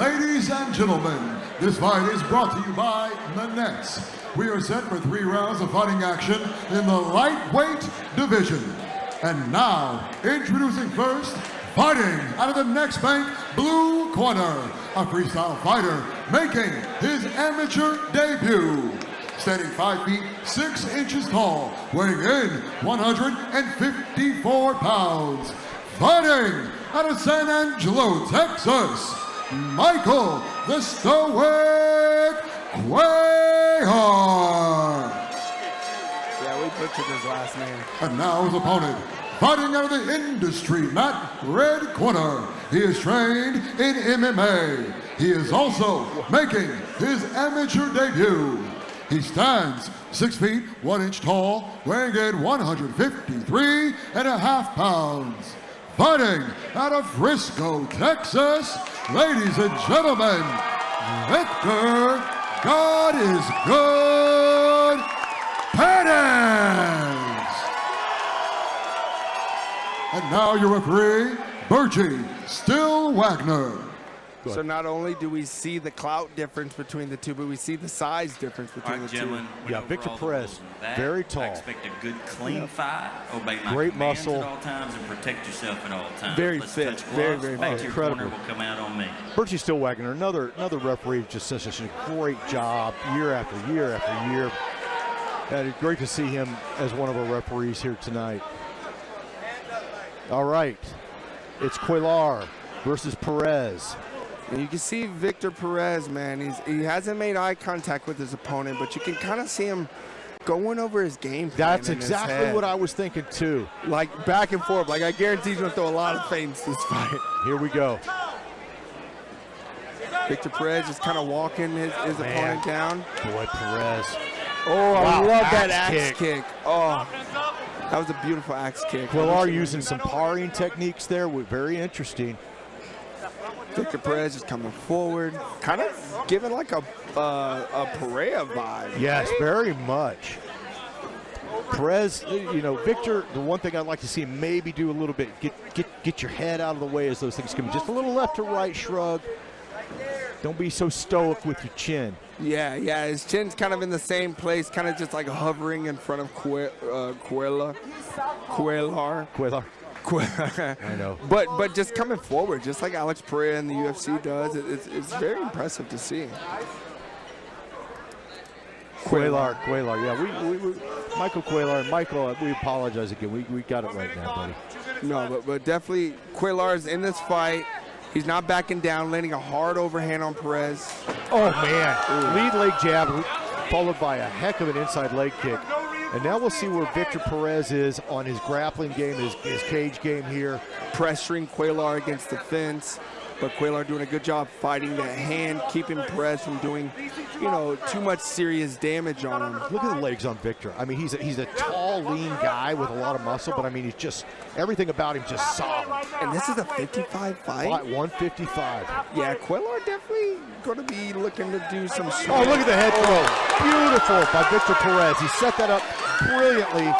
Ladies and gentlemen, this fight is brought to you by Manette's. We are set for 3 rounds of fighting action in the lightweight division. And now, introducing first, fighting out of the next bank, blue corner, a freestyle fighter making his amateur debut. Standing 5 feet 6 inches tall, weighing in 154 pounds. Fighting out of San Angelo, Texas, Michael the Stoic Cuellar. Yeah, we butchered his last name. And now his opponent, fighting out of the industry mat, red corner. He is trained in MMA. He is also making his amateur debut. He stands 6 feet 1 inch tall, weighing in 153.5 pounds. Fighting out of Frisco, Texas, ladies and gentlemen, Victor, God is good, Perez. And now your referee, Bergie Still-Wagner. So not only do we see the clout difference between the two, but we see the size difference between the two. Yeah, Victor Perez, very tall. I expect a good, clean fight. Obey my great commands muscle at all times and protect yourself at all times. Very Let's fit, touch very, gloves. very Back fit. to your Incredible. corner will come out on me. Bergie Still-Wagner, another referee, just such a great job year after year after year. And it's great to see him as one of our referees here tonight. All right, it's Cuellar versus Perez. And you can see Victor Perez, man, he hasn't made eye contact with his opponent, but you can kind of see him going over his game plan. That's in his exactly head. what I was thinking too. Like back and forth. Like I guarantee he's gonna throw a lot of feints this fight. Here we go. Victor Perez just kind of walking his opponent down. Boy, Perez. Oh, I Wow, love that axe axe kick. Oh, that was a beautiful axe kick. Cuellar using some parrying techniques there, very interesting. Victor Perez is coming forward, kind of giving like a Pereira vibe. Yes, very much. Perez, you know, Victor, the one thing I'd like to see him maybe do a little bit, get your head out of the way as those things come. Just a little left to right shrug. Don't be so stoic with your chin. Yeah, his chin's kind of in the same place, kind of just like hovering in front of Cuellar. I know. But just coming forward, just like Alex Pereira in the UFC does, it's very impressive to see. Cuellar, yeah, we Michael Cuellar, Michael, we apologize again. We got it right now, buddy. No, but definitely Cuellar's in this fight. He's not backing down, landing a hard overhand on Perez. Oh man, lead leg jab followed by a heck of an inside leg kick. And now we'll see where Victor Perez is on his grappling game, his cage game here. Pressuring Cuellar against the fence, but Cuellar doing a good job fighting that hand, keeping Perez from doing, you know, too much serious damage on him. Look at the legs on Victor. I mean, he's a tall, lean guy with a lot of muscle, but I mean, he's just, everything about him just solid. And this is a 55 fight? 155. Yeah, Cuellar definitely going to be looking to do some swing. Oh, look at the head throw. Beautiful by Victor Perez. He set that up brilliantly.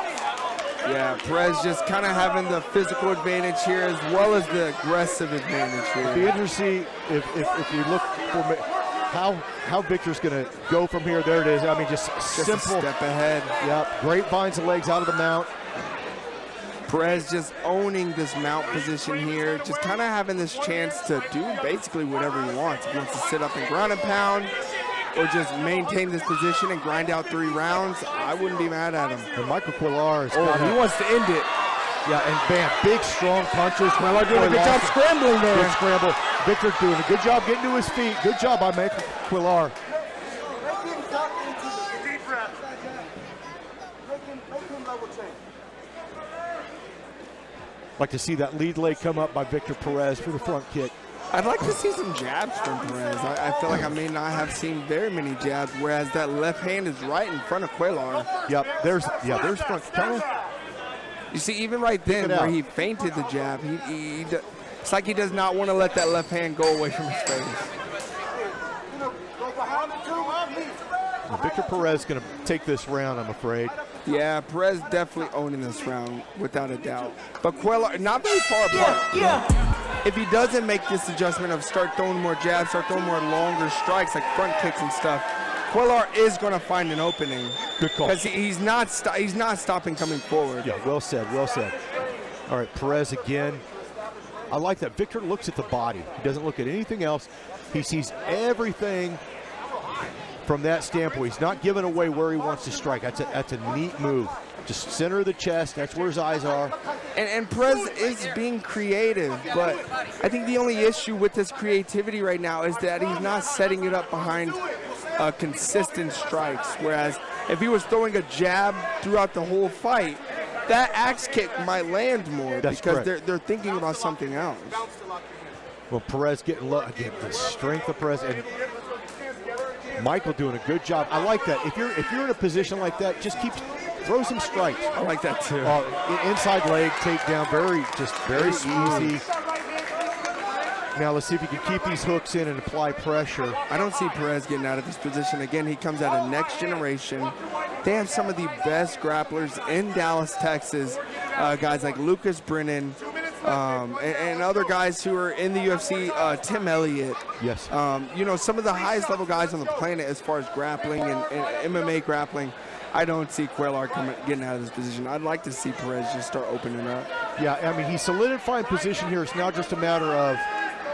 Yeah, Perez just kind of having the physical advantage here as well as the aggressive advantage here. It'll be interesting if we look for how Victor's going to go from here. There it is. I mean, just simple. A step ahead. Yep, grapevines the legs out of the mount. Perez just owning this mount position here, just kind of having this chance to do basically whatever he wants. If he wants to sit up and ground and pound, or just maintain this position and grind out 3 rounds, I wouldn't be mad at him. And Michael Cuellar is he wants to end it. Yeah, and bam, big strong punches. Cuellar doing a good job scrambling there. Good scramble. Victor doing a good job getting to his feet. Good job by Michael Cuellar. Like to see that lead leg come up by Victor Perez for the front kick. I'd like to see some jabs from Perez. I feel like I may not have seen very many jabs, whereas that left hand is right in front of Cuellar. Yep, there's front kind of. You see, even right then where he feinted the jab, it's like he does not want to let that left hand go away from his face. Well, Victor Perez is going to take this round, I'm afraid. Yeah, Perez definitely owning this round, without a doubt. But Cuellar, not very far apart. Yeah. if he doesn't make this adjustment of start throwing more jabs, start throwing more longer strikes like front kicks and stuff, Cuellar is going to find an opening. Good call. Because he's not stopping coming forward. Yeah, well said, well said. All right, Perez again. I like that. Victor looks at the body. He doesn't look at anything else. He sees everything from that standpoint. He's not giving away where he wants to strike. That's a neat move. Just center of the chest. That's where his eyes are. And Perez is being creative, but I think the only issue with his creativity right now is that he's not setting it up behind consistent strikes. Whereas if he was throwing a jab throughout the whole fight, that axe kick might land more. That's because correct. they're thinking about something else. Well, Perez getting low again. The strength of Perez and Michael doing a good job. I like that. If you're in a position like that, just throw some strikes. I like that too. Inside leg takedown, very easy. Now let's see if he can keep these hooks in and apply pressure. I don't see Perez getting out of this position. Again, he comes out of next generation. They have some of the best grapplers in Dallas, Texas. Guys like Lucas Brennan and other guys who are in the UFC, Tim Elliott. Yes. Some of the highest level guys on the planet as far as grappling and MMA grappling. I don't see Cuellar getting out of this position. I'd like to see Perez just start opening up. Yeah, I mean, he's solidifying position here. It's now just a matter of,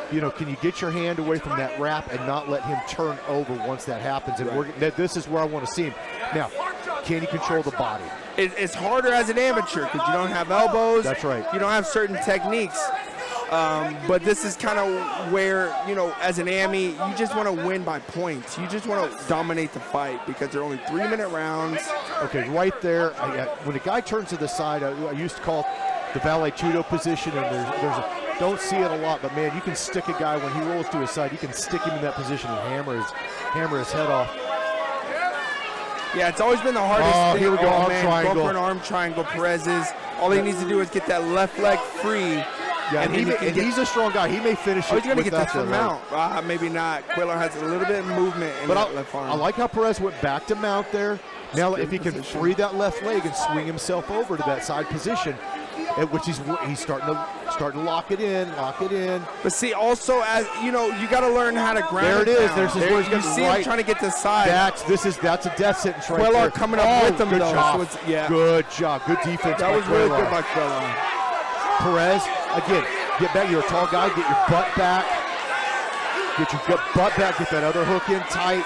can you get your hand away from that wrap and not let him turn over once that happens? And this is where I want to see him. Now, can he control the body? It's harder as an amateur because you don't have elbows. That's right. You don't have certain techniques. But this is kind of where, as an AMI, you just want to win by points. You just want to dominate the fight because they're only 3-minute rounds. Okay, right there. When a guy turns to the side, I used to call the valet tudo position, and don't see it a lot, but man, you can stick a guy when he rolls to his side. You can stick him in that position and hammer his head off. Yeah, it's always been the hardest thing. Here we go, arm triangle. Go for an arm triangle. Perez is. All he needs to do is get that left leg free. Yeah, and he's a strong guy. He may finish it. He's going to get this from mount. Maybe not. Cuellar has a little bit of movement in that left arm. I like how Perez went back to mount there. Now, if he can free that left leg and swing himself over to that side position, which he's starting to lock it in. But see, also as you got to learn how to ground. There it is. There's his where he's you see him trying to get to the side. That's a death sentence right Cuellar there. coming up with him good though. Job. So Good job. Good defense. That was really good by Cuellar. Perez again. Get back. You're a tall guy. Get your butt back. Get your butt back. Get that other hook in tight.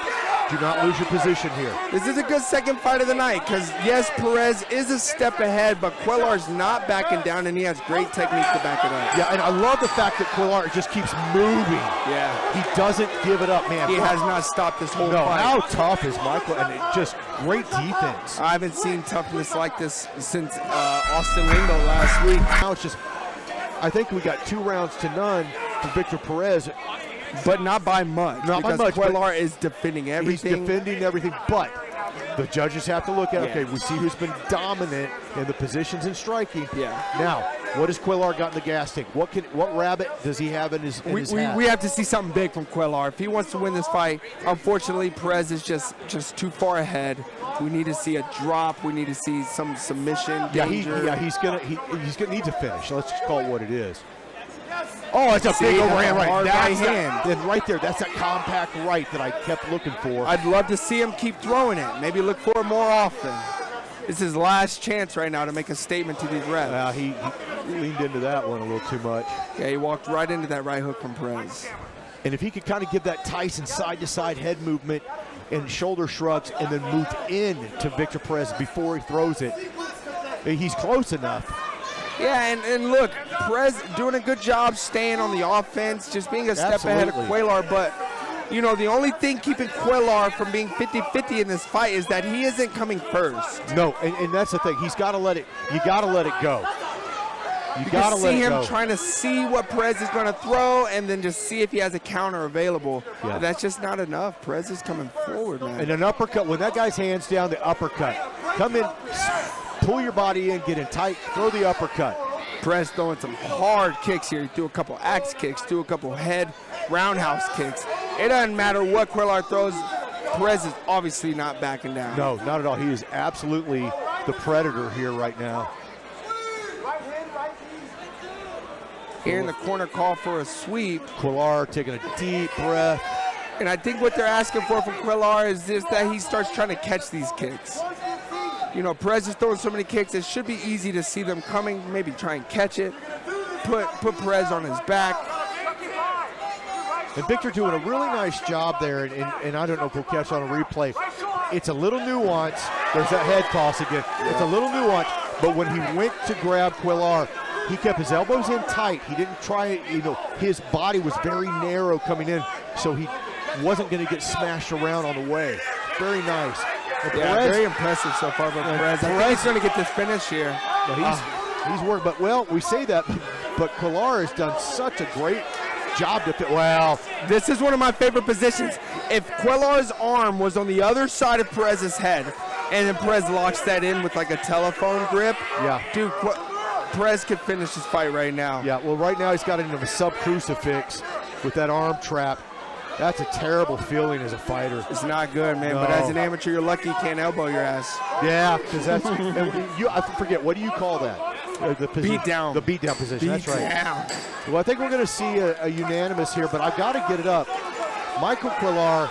Do not lose your position here. This is a good second fight of the night because, yes, Perez is a step ahead, but Cuellar's not backing down, and he has great technique to back it up. Yeah, and I love the fact that Cuellar just keeps moving. Yeah. He doesn't give it up, man. He has not stopped this whole fight. How tough is Michael? And just great defense. I haven't seen toughness like this since Austin Lingo last week. Now it's just, I think we got 2 rounds to none for Victor Perez. But not by much. Not by much. Cuellar is defending everything. He's defending everything, but the judges have to look at, okay, we see who's been dominant in the positions and striking. Yeah. Now, what has Cuellar got in the gas tank? What rabbit does he have in his hat? We have to see something big from Cuellar. If he wants to win this fight, unfortunately, Perez is just too far ahead. We need to see a drop. We need to see some submission, danger. He's gonna need to finish. Let's just call it what it is. Oh, it's a big overhand right. That's hand. And right there, that's that compact right that I kept looking for. I'd love to see him keep throwing it. Maybe look for it more often. It's his last chance right now to make a statement to these refs. He leaned into that one a little too much. Yeah, he walked right into that right hook from Perez. And if he could kind of give that Tyson side-to-side head movement and shoulder shrugs and then move in to Victor Perez before he throws it, he's close enough. Yeah, and look, Perez doing a good job staying on the offense, just being a step ahead of Cuellar. But, the only thing keeping Cuellar from being 50-50 in this fight is that he isn't coming first. No, and that's the thing. He's got to let it. You got to let it go. You got to see him trying to see what Perez is going to throw and then just see if he has a counter available. Yeah. But that's just not enough. Perez is coming forward, man. And an uppercut, when that guy's hands down, the uppercut. Come in, pull your body in, get in tight, throw the uppercut. Perez throwing some hard kicks here. He threw a couple axe kicks, threw a couple head roundhouse kicks. It doesn't matter what Cuellar throws. Perez is obviously not backing down. No, not at all. He is absolutely the predator here right now. Hearing the corner call for a sweep. Cuellar taking a deep breath. And I think what they're asking for from Cuellar is just that he starts trying to catch these kicks. You know, Perez is throwing so many kicks, it should be easy to see them coming, maybe try and catch it, put Perez on his back. And Victor doing a really nice job there, and I don't know if we'll catch on a replay. It's a little nuance. There's that head toss again. It's a little nuance, but when he went to grab Cuellar, he kept his elbows in tight. He didn't try, you know, his body was very narrow coming in, so he wasn't going to get smashed around on the way. Very nice. And Yeah, Perez, very impressive so far by Perez. I think he's going to get this finish here. he's worked, but well, we say that, but Cuellar has done such a great job to fit. Well, This is one of my favorite positions. If Cuellar's arm was on the other side of Perez's head, and then Perez locks that in with like a telephone grip, yeah. dude, Perez could finish this fight right now. Yeah, well, right now he's got into a sub-crucifix with that arm trap. That's a terrible feeling as a fighter. It's not good, man, No. but as an amateur, you're lucky you can't elbow your ass. Yeah, because that's, I forget, what do you call that? The position, Beat down. The beat down position, that's right. Down. Well, I think we're going to see a unanimous here, but I've got to get it up. Michael Cuellar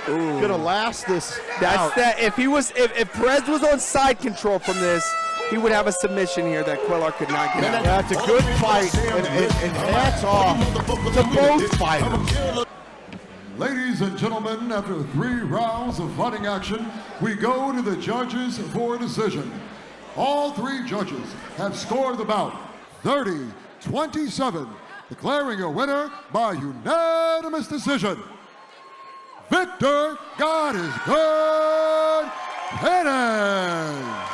going to last this out. That. If Perez was on side control from this, he would have a submission here that Cuellar could not get out. That's a good fight, and hats off to both fighters. Ladies and gentlemen, after 3 rounds of fighting action, we go to the judges for a decision. All 3 judges have scored the bout 30-27, declaring a winner by unanimous decision. Victor God is good, Perez.